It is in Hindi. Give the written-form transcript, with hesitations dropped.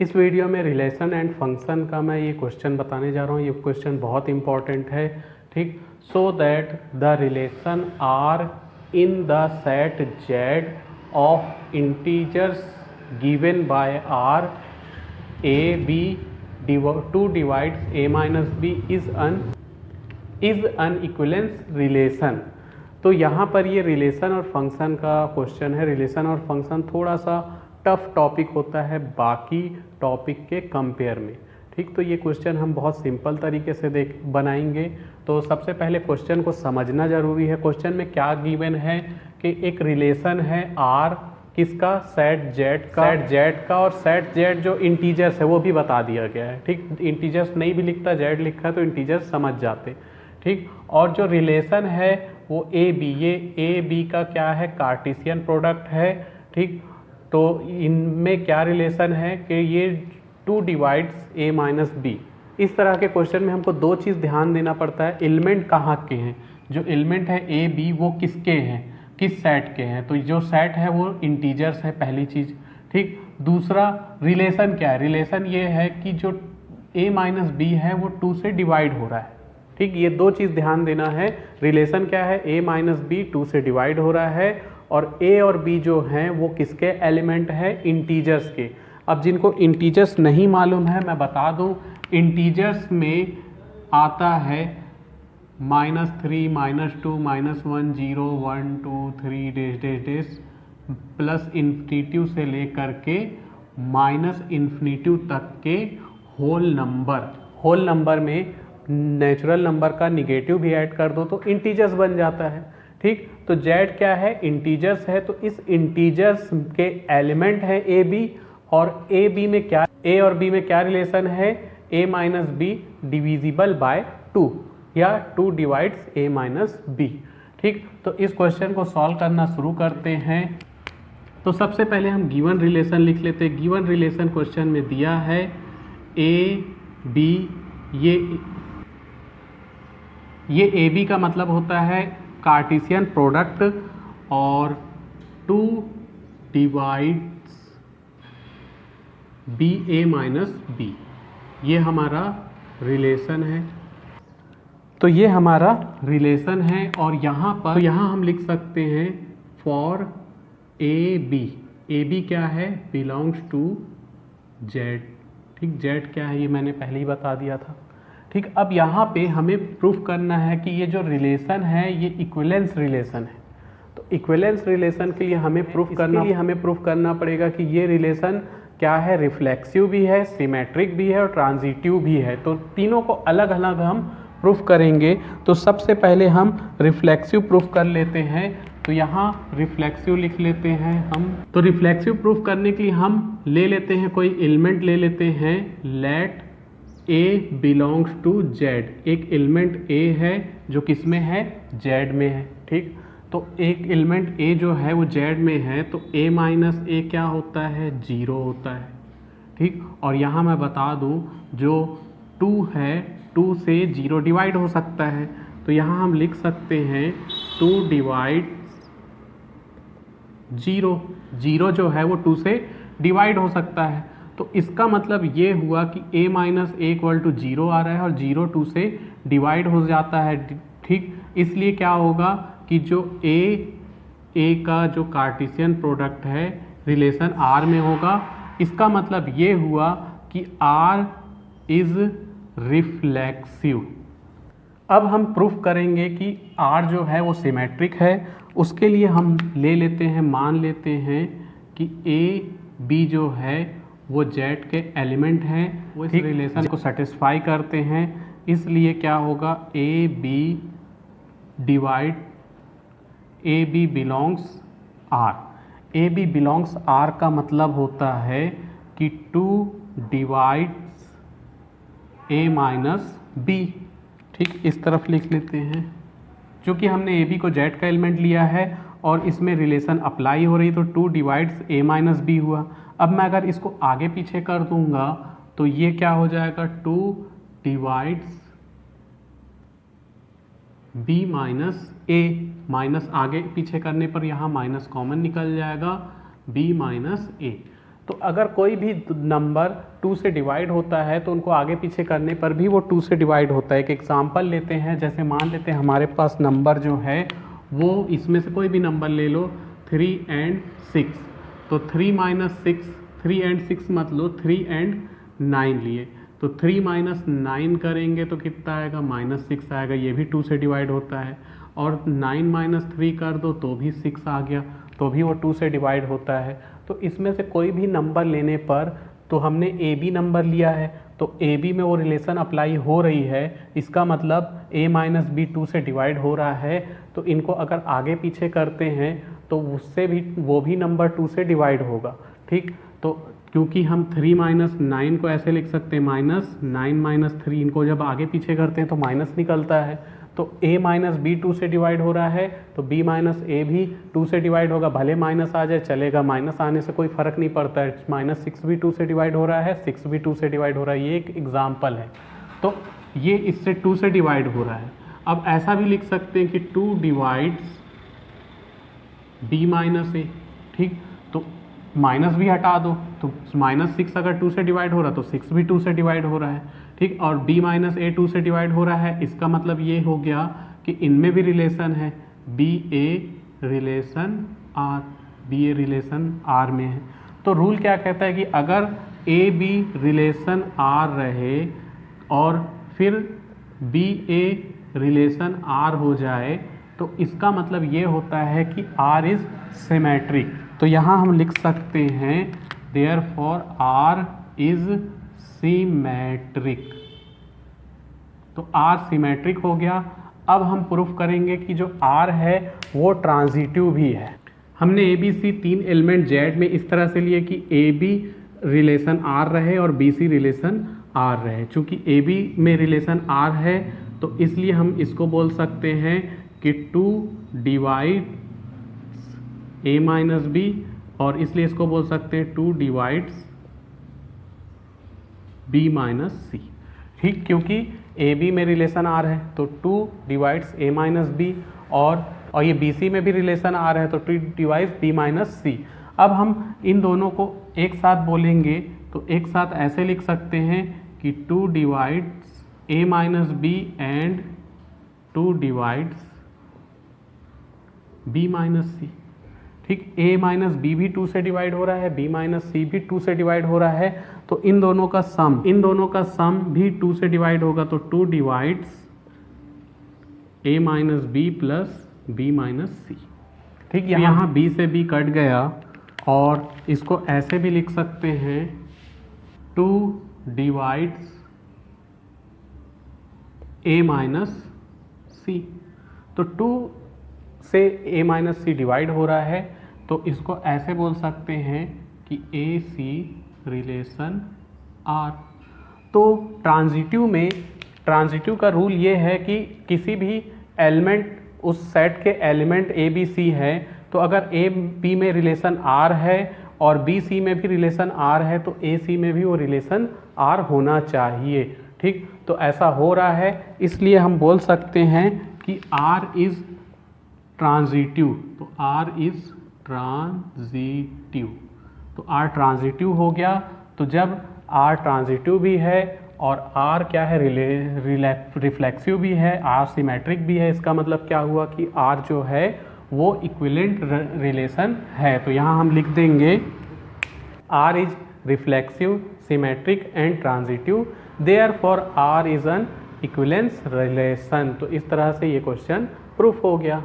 इस वीडियो में रिलेशन एंड फंक्शन का मैं ये क्वेश्चन बताने जा रहा हूँ। ये क्वेश्चन बहुत इंपॉर्टेंट है, ठीक। So that the relation R in the set Z of integers given by R A B two divides A minus B is an equivalence relation. तो यहाँ पर ये रिलेशन और फंक्शन का क्वेश्चन है। रिलेशन और फंक्शन थोड़ा सा टफ टॉपिक होता है बाकी टॉपिक के कंपेयर में, ठीक। तो ये क्वेश्चन हम बहुत सिंपल तरीके से बनाएंगे। तो सबसे पहले क्वेश्चन को समझना ज़रूरी है। क्वेश्चन में क्या गिवन है कि एक रिलेशन है आर किसका, सेट जेड का, और सेट जेड जो इंटीजर्स है वो भी बता दिया गया है, ठीक। इंटीजर्स नहीं भी लिखता, जेड लिखा है तो इंटीजर्स समझ जाते, ठीक। और जो रिलेशन है वो ए बी, ये ए बी का क्या है, कार्टेशियन प्रोडक्ट है, ठीक। तो इनमें क्या रिलेशन है कि ये 2 डिवाइड्स ए माइनस बी। इस तरह के क्वेश्चन में हमको दो चीज़ ध्यान देना पड़ता है। एलिमेंट कहाँ के हैं, जो एलिमेंट है ए बी वो किसके हैं, किस सेट के हैं। तो जो सेट है वो इंटीजर्स है, पहली चीज़, ठीक। दूसरा रिलेशन क्या है, रिलेशन ये है कि जो a माइनस बी है वो 2 से डिवाइड हो रहा है, ठीक। ये दो चीज़ ध्यान देना है। रिलेशन क्या है, a माइनस बी 2 से डिवाइड हो रहा है, और a और b जो हैं वो किसके एलिमेंट है, इंटीजर्स के। अब जिनको इंटीजर्स नहीं मालूम है मैं बता दूं, इंटीजर्स में आता है -3, -2, -1, 0, 1, 2, 3 dash dash dash plus infinity से लेकर के -इन्फिनिटी तक के होल नंबर में नेचुरल नंबर का निगेटिव भी ऐड कर दो तो इंटीजर्स बन जाता है, ठीक। तो जेड क्या है, इंटीजर्स है। तो इस इंटीजर्स के एलिमेंट है ए बी, और ए बी में क्या, ए और बी में क्या रिलेशन है, ए माइनस बी डिविजिबल बाय 2 या 2 डिवाइड्स ए माइनस बी, ठीक। तो इस क्वेश्चन को सॉल्व करना शुरू करते हैं। तो सबसे पहले हम गिवन रिलेशन लिख लेते हैं। गिवन रिलेशन क्वेश्चन में दिया है ए बी, ये ए बी का मतलब होता है कार्टेशियन प्रोडक्ट, और 2 डिवाइड्स बी ए माइनस बी, ये हमारा रिलेशन है। तो ये हमारा रिलेशन है, और यहाँ पर तो यहाँ हम लिख सकते हैं फॉर ए बी क्या है, बिलोंग्स टू जेड, ठीक। जेड क्या है ये मैंने पहले ही बता दिया था, ठीक। अब यहाँ पे हमें प्रूफ करना है कि ये जो रिलेशन है ये इक्विवेलेंस रिलेशन है। तो इक्विवेलेंस रिलेशन के लिए हमें प्रूफ करना पड़ेगा कि ये रिलेशन क्या है, रिफ्लेक्सिव भी है, सिमेट्रिक भी है और ट्रांजिटिव भी है। तो तीनों को अलग अलग हम प्रूफ करेंगे। तो सबसे पहले हम रिफ्लेक्सिव प्रूफ कर लेते हैं। तो यहाँ रिफ्लेक्सिव लिख लेते हैं हम। तो रिफ्लेक्सिव प्रूफ करने के लिए हम ले लेते हैं कोई एलिमेंट ले लेते हैं, let A belongs to Z. एक एलिमेंट ए है जो किस में है, जेड में है, ठीक। तो एक एलिमेंट ए जो है वो जेड में है, तो ए माइनस ए क्या होता है, 0 होता है, ठीक। और यहाँ मैं बता दूँ जो 2 है 2 से 0 डिवाइड हो सकता है। तो यहाँ हम लिख सकते हैं 2 डिवाइड 0 जो है वो 2 से डिवाइड हो सकता है। तो इसका मतलब ये हुआ कि a minus A equal to 0 आ रहा है, और 0 2 से डिवाइड हो जाता है, ठीक। इसलिए क्या होगा कि जो a का जो कार्टेशियन प्रोडक्ट है रिलेशन r में होगा। इसका मतलब ये हुआ कि r इज रिफ्लेक्सिव। अब हम प्रूफ करेंगे कि r जो है वो सिमेट्रिक है। उसके लिए हम ले लेते हैं, मान लेते हैं कि a b जो है वो जेड के एलिमेंट हैं, वो इस रिलेशन को सेटिस्फाई करते हैं। इसलिए क्या होगा, A B divide A B belongs R. A B belongs R का मतलब होता है कि 2 डिवाइड्स ए माइनस बी, ठीक। इस तरफ लिख लेते हैं। क्योंकि हमने ए बी को जेड का एलिमेंट लिया है और इसमें रिलेशन अप्लाई हो रही, तो 2 डिवाइड्स ए माइनस बी हुआ। अब मैं अगर इसको आगे पीछे कर दूंगा तो ये क्या हो जाएगा, 2 डिवाइड्स बी माइनस ए, माइनस आगे पीछे करने पर यहाँ माइनस कॉमन निकल जाएगा, बी माइनस ए। तो अगर कोई भी नंबर 2 से डिवाइड होता है तो उनको आगे पीछे करने पर भी वो 2 से डिवाइड होता है। एक एग्जांपल लेते हैं, जैसे मान लेते हैं हमारे पास नंबर जो है वो इसमें से कोई भी नंबर ले लो 3 and 6, तो 3 - 6, 3 and 6 मत लो, 3 and 9 लिए, तो 3 - 9 करेंगे तो कितना आएगा, -6 आएगा, ये भी 2 से डिवाइड होता है। और 9 - 3 कर दो तो भी 6 आ गया, तो भी वो 2 से डिवाइड होता है। तो इसमें से कोई भी नंबर लेने पर, तो हमने ए बी नंबर लिया है तो ए बी में वो रिलेशन अप्लाई हो रही है, इसका मतलब a - b 2 से डिवाइड हो रहा है। तो इनको अगर आगे पीछे करते हैं तो उससे भी वो भी नंबर 2 से डिवाइड होगा। ठीक, तो क्योंकि हम 3 - 9 को ऐसे लिख सकते हैं, -9 - 3, इनको जब आगे पीछे करते हैं तो माइनस निकलता है। तो a - b 2 से डिवाइड हो रहा है तो b - a भी 2 से डिवाइड होगा, भले माइनस आ जाए चलेगा, माइनस आने से कोई फ़र्क नहीं पड़ता है। -6 भी 2 से डिवाइड हो रहा है, 6 भी 2 से डिवाइड हो रहा है, ये एक एग्जाम्पल है। तो ये इससे 2 से डिवाइड हो रहा है। अब ऐसा भी लिख सकते हैं कि 2 डिवाइड्स b - a, ठीक, तो माइनस भी हटा दो, तो -6 अगर 2 से डिवाइड हो रहा है तो 6 भी 2 से डिवाइड हो रहा है। ठीक, और b - a 2 से डिवाइड हो रहा है, इसका मतलब ये हो गया कि इनमें भी रिलेशन है, b a रिलेशन r में है। तो रूल क्या कहता है कि अगर a b रिलेशन r रहे और फिर b a रिलेशन r हो जाए तो इसका मतलब ये होता है कि r इज सिमेट्रिक। तो यहाँ हम लिख सकते हैं देयरफॉर r इज सिमेट्रिक। तो r सिमेट्रिक हो गया। अब हम प्रूफ करेंगे कि जो r है वो ट्रांजिटिव भी है। हमने A B C 3 element Z में इस तरह से लिए कि ए बी रिलेशन r रहे और बी सी रिलेशन r रहे। चूँकि ए बी में रिलेशन r है तो इसलिए हम इसको बोल सकते हैं कि 2 डिवाइड्स a - b, और इसलिए इसको बोल सकते हैं 2 डिवाइड्स b - c। ठीक, क्योंकि ए बी में रिलेशन r है तो 2 डिवाइड्स a - b, और ये बी सी में भी रिलेशन r है तो 2 डिवाइड्स b - c। अब हम इन दोनों को एक साथ बोलेंगे तो एक साथ ऐसे लिख सकते हैं कि 2 divides a - b and 2 divides b - c। ठीक, a - b भी 2 से डिवाइड हो रहा है, b - c भी 2 से डिवाइड हो रहा है, तो इन दोनों का सम भी 2 से डिवाइड होगा, तो 2 divides a - b plus b - c। ठीक, यहाँ b से b कट गया और इसको ऐसे भी लिख सकते हैं 2 डिवाइड्स a - c। तो 2 से a - c डिवाइड हो रहा है तो इसको ऐसे बोल सकते हैं कि a c रिलेशन r। तो ट्रांजिटिव का रूल ये है कि किसी भी एलिमेंट, उस सेट के एलिमेंट a b c है, तो अगर a b में रिलेशन r है और b c में भी रिलेशन r है तो a c में भी वो रिलेशन r होना चाहिए। ठीक, तो ऐसा हो रहा है, इसलिए हम बोल सकते हैं कि r इज ट्रांजिटिव। तो r इज ट्रांजिटिव, तो r ट्रांजिटिव हो गया। तो जब r ट्रांजिटिव भी है और r क्या है, रिफ्लेक्सिव भी है, r सिमेट्रिक भी है, इसका मतलब क्या हुआ कि r जो है वो इक्विवेलेंट रिलेशन है। तो यहाँ हम लिख देंगे r is reflexive, symmetric and transitive, therefore r is an equivalence relation. तो इस तरह से ये क्वेश्चन प्रूफ हो गया।